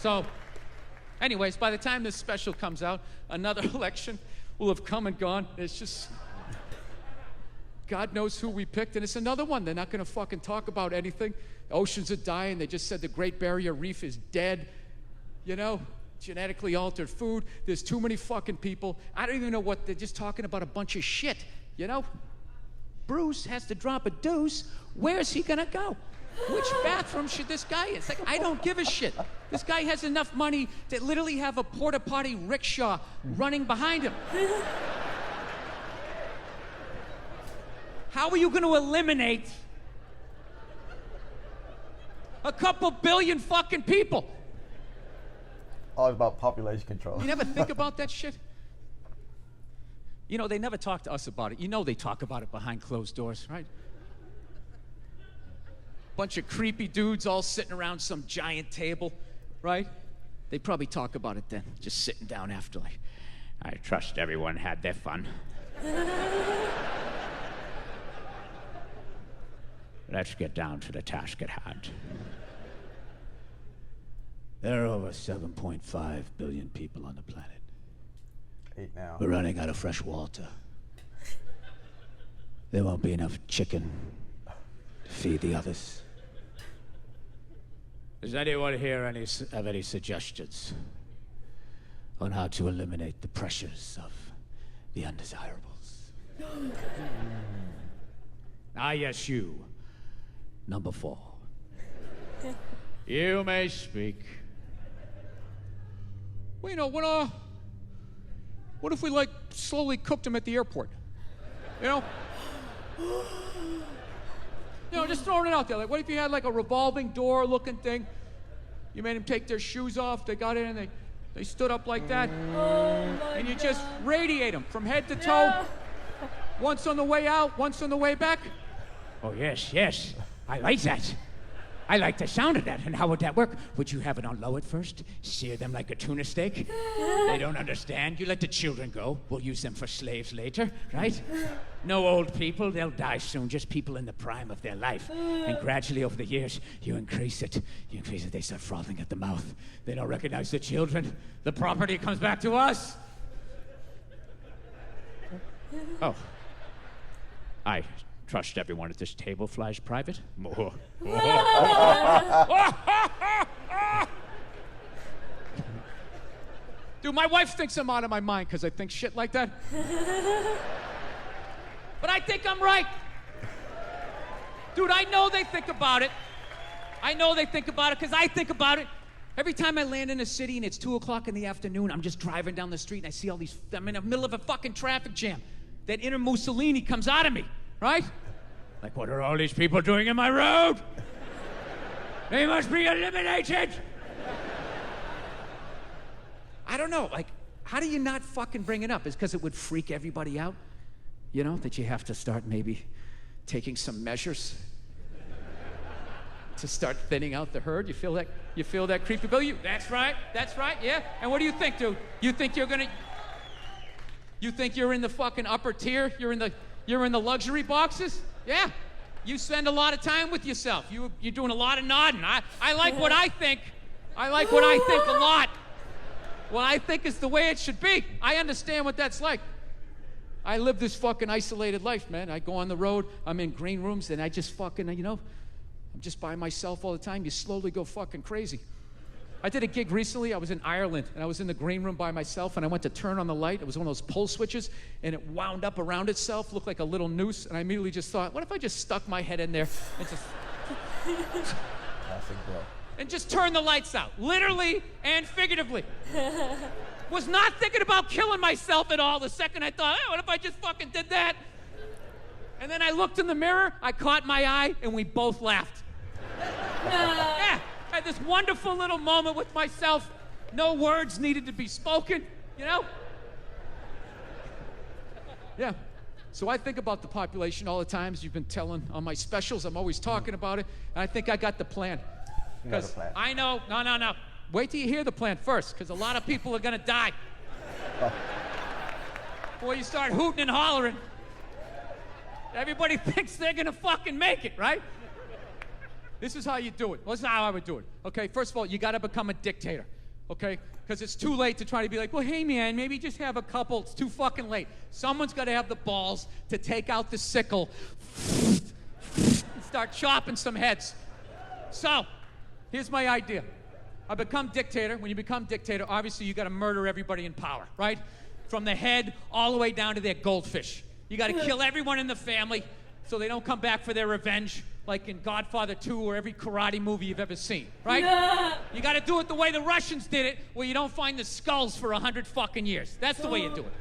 So, anyways, by the time this special comes out, another election will have come and gone. It's just, God knows who we picked, and it's another one. They're not gonna fucking talk about anything. Oceans are dying. They just said the Great Barrier Reef is dead. You know, genetically altered food. There's too many fucking people. I don't even know what, they're just talking about a bunch of shit, you know? Bruce has to drop a deuce. Where's he gonna go? Which bathroom should this guy in? It's like, I don't give a shit. This guy has enough money to literally have a porta potty rickshaw running behind him. How are you gonna eliminate a couple billion fucking people? All about population control. You never think about that shit? You know, they never talk to us about it. You know they talk about it behind closed doors, right? Bunch of creepy dudes all sitting around some giant table, right? They probably talk about it then, just sitting down after, like, I trust everyone had their fun. Let's get down to the task at hand. There are over 7.5 billion people on the planet. 8 now. We're running out of fresh water. There won't be enough chicken to feed the others. Does anyone here have any suggestions on how to eliminate the pressures of the undesirables? Ah, yes, you. Number 4. You may speak. Well, you know, what if we, like, slowly cooked him at the airport? You know? You know, just throwing it out there. Like, what if you had, like, a revolving door-looking thing? You made them take their shoes off. They got in and they stood up like that. And you just radiate them from head to toe. Once on the way out, once on the way back. Oh, yes, yes. I like that. I like the sound of that. And how would that work? Would you have it on low at first? Sear them like a tuna steak? They don't understand. You let the children go. We'll use them for slaves later, right? No old people. They'll die soon. Just people in the prime of their life. And gradually over the years, you increase it. You increase it. They start frothing at the mouth. They don't recognize the children. The property comes back to us. Oh. I trust everyone at this table flies private. Dude, my wife thinks I'm out of my mind because I think shit like that. But I think I'm right. Dude, I know they think about it. I know they think about it because I think about it. Every time I land in a city and it's 2 o'clock in the afternoon, I'm just driving down the street and I see all these, I'm in the middle of a fucking traffic jam. That inner Mussolini comes out of me, right? Like, what are all these people doing in my road? They must be eliminated. I don't know, like, how do you not fucking bring it up? Is because it would freak everybody out? You know, that you have to start maybe taking some measures to start thinning out the herd? You feel that creepy bill? That's right, yeah. And what do you think, dude? You think you're in the fucking upper tier? You're in the luxury boxes? Yeah. You spend a lot of time with yourself. You're doing a lot of nodding. I like what I think. I like what I think a lot. What I think is the way it should be. I understand what that's like. I live this fucking isolated life, man. I go on the road, I'm in green rooms, and I just fucking, you know, I'm just by myself all the time. You slowly go fucking crazy. I did a gig recently. I was in Ireland, and I was in the green room by myself, and I went to turn on the light. It was one of those pull switches, and it wound up around itself, looked like a little noose, and I immediately just thought, what if I just stuck my head in there and just... and just turn the lights out, literally and figuratively. Was not thinking about killing myself at all the second I thought, hey, what if I just fucking did that? And then I looked in the mirror, I caught my eye, and we both laughed. Yeah. I had this wonderful little moment with myself. No words needed to be spoken, you know? Yeah. So I think about the population all the time, as you've been telling on my specials. I'm always talking about it, and I think I got the plan. Because I know, no. Wait till you hear the plan first, because a lot of people are gonna die. Before you start hooting and hollering, everybody thinks they're gonna fucking make it, right? This is how you do it. Well, this is how I would do it. Okay, first of all, you gotta become a dictator. okay? Because it's too late to try to be like, well, hey, man, maybe just have a couple. It's too fucking late. Someone's got to have the balls to take out the sickle and start chopping some heads. So, here's my idea. I become dictator. When you become dictator, obviously you got to murder everybody in power, right? From the head all the way down to their goldfish. You got to kill everyone in the family so they don't come back for their revenge, like in Godfather 2 or every karate movie you've ever seen, right? You got to do it the way the Russians did it, where you don't find the skulls for 100 fucking years. That's the way you do it.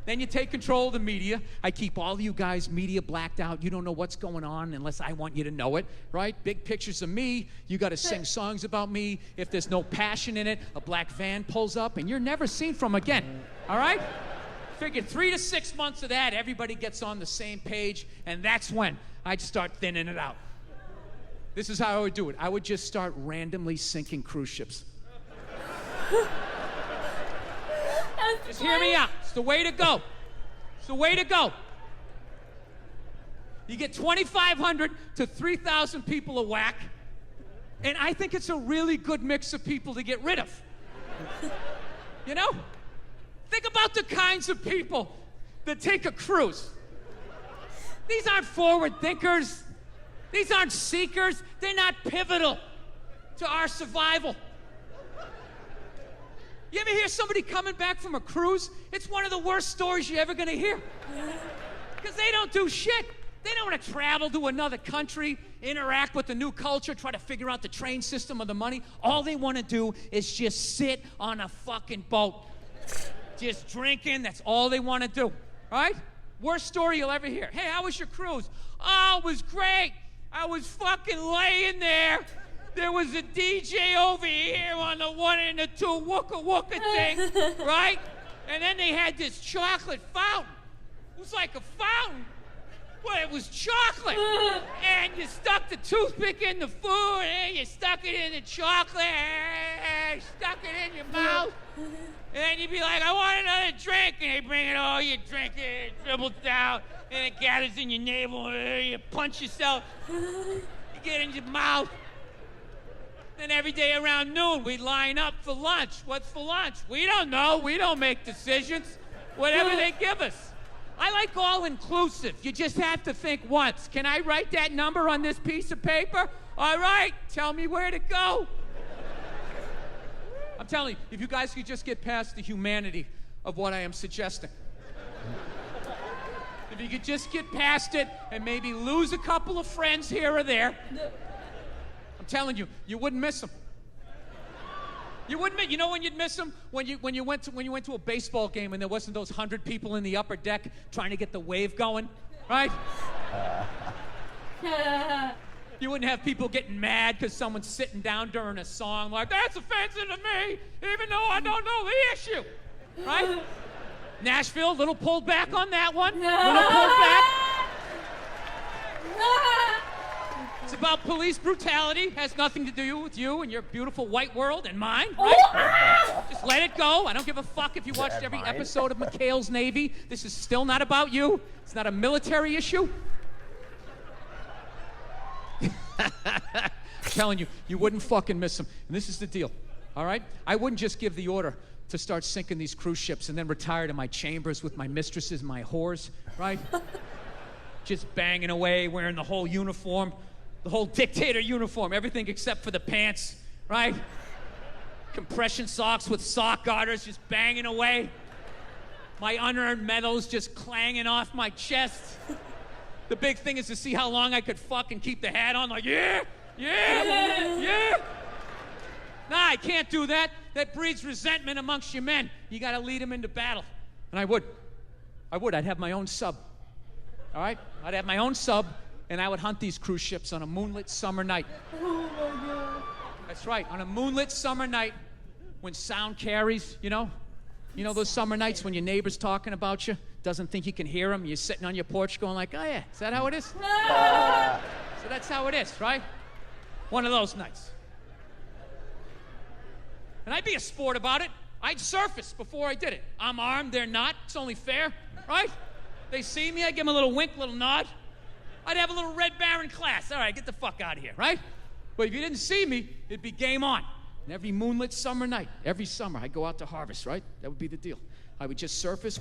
Then you take control of the media. I keep all of you guys media blacked out. You don't know what's going on unless I want you to know it, right? Big pictures of me. You got to sing songs about me. If there's no passion in it, a black van pulls up and you're never seen from again, all right? Figure 3 to 6 months of that, everybody gets on the same page, and that's when I'd start thinning it out. This is how I would do it. I would just start randomly sinking cruise ships. Just hear me out. It's the way to go. It's the way to go. You get 2,500 to 3,000 people a whack, and I think it's a really good mix of people to get rid of. You know? Think about the kinds of people that take a cruise. These aren't forward thinkers. These aren't seekers. They're not pivotal to our survival. You ever hear somebody coming back from a cruise? It's one of the worst stories you're ever gonna hear. Because they don't do shit. They don't want to travel to another country, interact with the new culture, try to figure out the train system or the money. All they want to do is just sit on a fucking boat. Just drinking, that's all they want to do, right? Worst story you'll ever hear. Hey, how was your cruise? Oh, it was great. I was fucking laying there. There was a DJ over here on the 1 and the 2 wooka wooka thing, right? And then they had this chocolate fountain. It was like a fountain, but it was chocolate. And you stuck the toothpick in the food, and you stuck it in the chocolate, and stuck it in your mouth. And then you'd be like, I want another drink. And they bring it all, you drink it, it dribbles down, and it gathers in your navel, and you punch yourself. You get in your mouth. Then every day around noon, we'd line up for lunch. What's for lunch? We don't know. We don't make decisions. Whatever they give us. I like all-inclusive. You just have to think once. Can I write that number on this piece of paper? All right. Tell me where to go. I'm telling you, if you guys could just get past the humanity of what I am suggesting. If you could just get past it and maybe lose a couple of friends here or there, I'm telling you, you wouldn't miss them. You wouldn't. You know when you'd miss them? When you went to a baseball game and there wasn't those 100 people in the upper deck trying to get the wave going, right? You wouldn't have people getting mad because someone's sitting down during a song like, that's offensive to me, even though I don't know the issue, right? Nashville, little pulled back on that one. Little pulled back. It's about police brutality. Has nothing to do with you and your beautiful white world and mine, right? Just let it go. I don't give a fuck if you watched every episode of McHale's Navy. This is still not about you. It's not a military issue. I'm telling you, you wouldn't fucking miss them. And this is the deal, all right? I wouldn't just give the order to start sinking these cruise ships and then retire to my chambers with my mistresses and my whores, right? Just banging away, wearing the whole uniform, the whole dictator uniform, everything except for the pants, right? Compression socks with sock garters, just banging away. My unearned medals just clanging off my chest. The big thing is to see how long I could fucking keep the hat on, like, yeah. Nah, I can't do that. That breeds resentment amongst your men. You gotta lead them into battle. And I would. I'd have my own sub. All right? I'd have my own sub, and I would hunt these cruise ships on a moonlit summer night. Oh my God. That's right, on a moonlit summer night when sound carries, you know? You know those summer nights when your neighbor's talking about you, doesn't think you can hear him, you're sitting on your porch going like, oh yeah, is that how it is? So that's how it is, right? One of those nights. And I'd be a sport about it. I'd surface before I did it. I'm armed, they're not. It's only fair, right? They see me, I give them a little wink, little nod. I'd have a little Red Baron class. All right, get the fuck out of here, right? But if you didn't see me, it'd be game on. And every moonlit summer night, every summer, I'd go out to harvest, right? That would be the deal. I would just surface.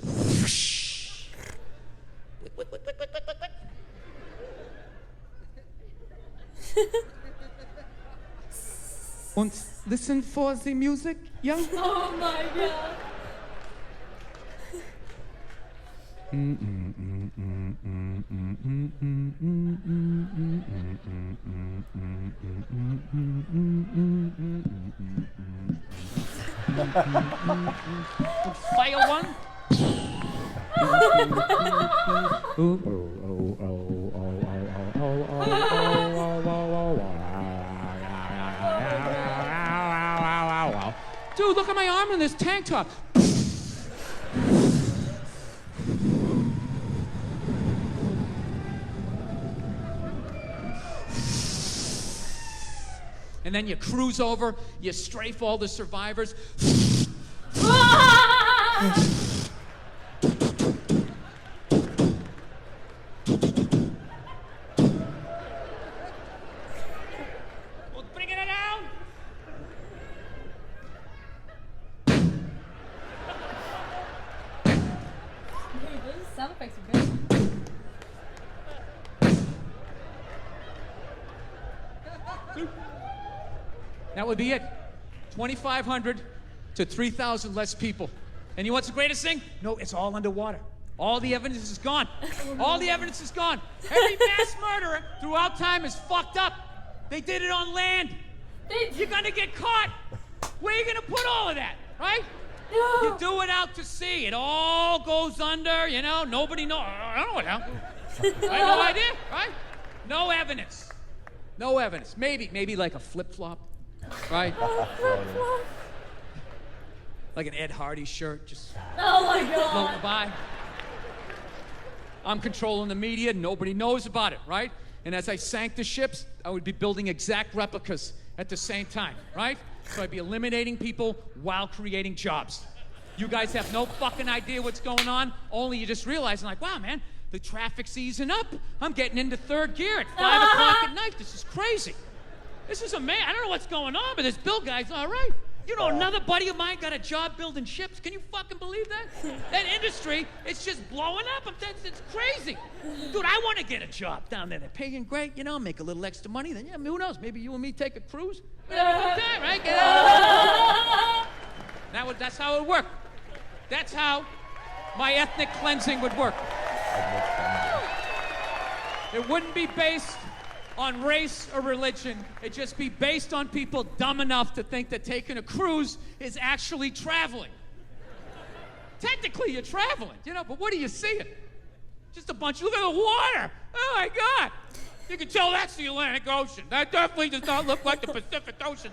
Und listen for the music, yeah? Oh my God. Fire one. Dude, look at my arm in this tank top. And then you cruise over, you strafe all the survivors. Well, bringing it down. Dude, those sound effects are good. That would be it. 2,500 to 3,000 less people. And you know what's the greatest thing? No, it's all underwater. All the evidence is gone. All the evidence is gone. Every mass murderer throughout time is fucked up. They did it on land. You're gonna get caught. Where are you gonna put all of that, right? No. You do it out to sea. It all goes under, you know, nobody knows. I don't know what happened. I have no idea, right? No evidence. No evidence. Maybe like a flip-flop, right? Like an Ed Hardy shirt, just Oh my God. floating by. I'm controlling the media, nobody knows about it, right? And as I sank the ships, I would be building exact replicas at the same time, right? So I'd be eliminating people while creating jobs. You guys have no fucking idea what's going on, only you just realize, like, wow, man, the traffic's easing up. I'm getting into third gear at 5 o'clock at night. This is crazy. This is amazing. I don't know what's going on, but this Bill guy's all right. You know, another buddy of mine got a job building ships. Can you fucking believe that? That industry, it's just blowing up. It's crazy. Dude, I want to get a job down there. They're paying great, you know, make a little extra money. Then, yeah, who knows? Maybe you and me take a cruise. We'll have a good time, right? Get out. That's how it would work. That's how my ethnic cleansing would work. It wouldn't be based on race or religion. It'd just be based on people dumb enough to think that taking a cruise is actually traveling. Technically, you're traveling, you know, but what are you seeing? Just a bunch. Look at the water. Oh my God. You can tell that's the Atlantic Ocean. That definitely does not look like the Pacific Ocean.